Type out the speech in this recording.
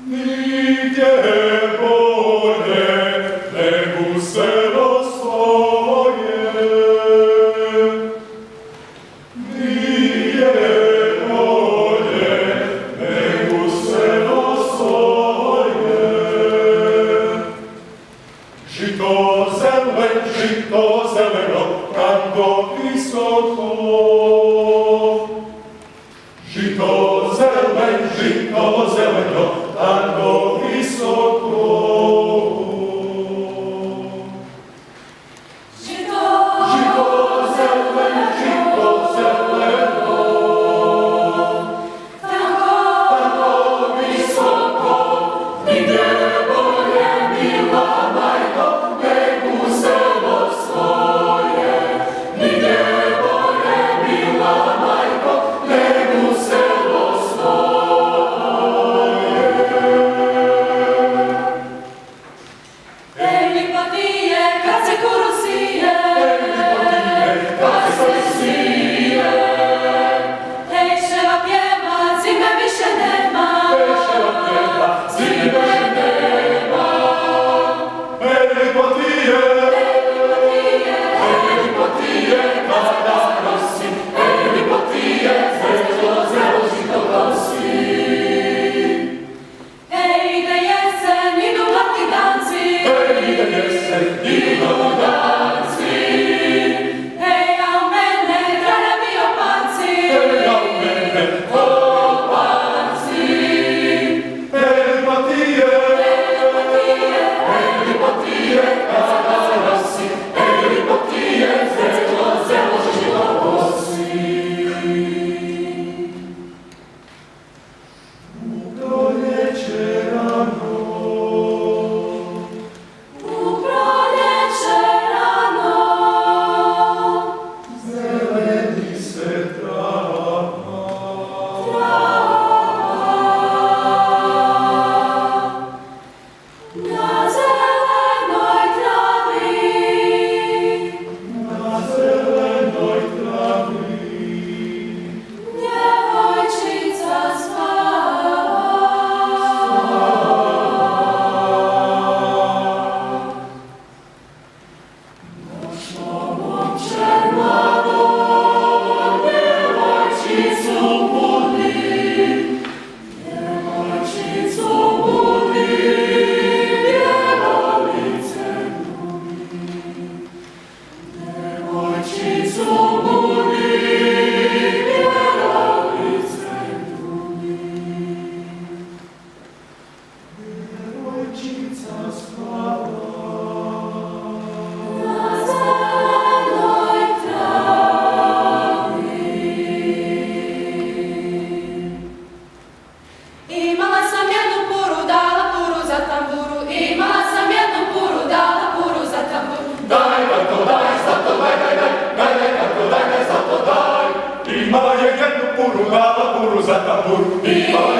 Nigdje bolje nego u selo svoje. Nigdje bolje nego u selo svoje. Žito zeleno, kako visoko. Žito zeleno, tako visoko. Žito zeleno, tako visoko. Nigdje bolje, mila majko, nego u selo svoje. Nigdje bolje, mila majko, nego u selo svoje. Ej, lipotije, kad se kurus sije, kad se sije. Ej, ševa pjeva, zime više nema. Zime nema. Ej, lipotije, kada nosi. Ej, lipotije, zelo žito kosi. Ej, ide jesen, idu mlati danci. Idu danci. Ej, a u mene kralja mi opanci. Opanci. Lipotije, kada nosi. Ej, lipotije, zelo žito kosi. proljeće rano, U proljeće rano, zeleni se trava. na zelenoj travi, Na zelenoj travi, djevojčica spava. Našla momče mlado, djevojčicu budi, djevojčicu budi, bijelo lice ljubi. Djevojčicu budi, bijelo lice ljubi. djevojčica spava. Na zelenoj travi. Imala sam jednu puru, dala puru za tamburu. Imala sam jednu puru, dala puru za tamburu. Daj, kako daj, zlato daj, kako daj, zlato daj. Imala je jednu puru, dala puru za tambur. Imala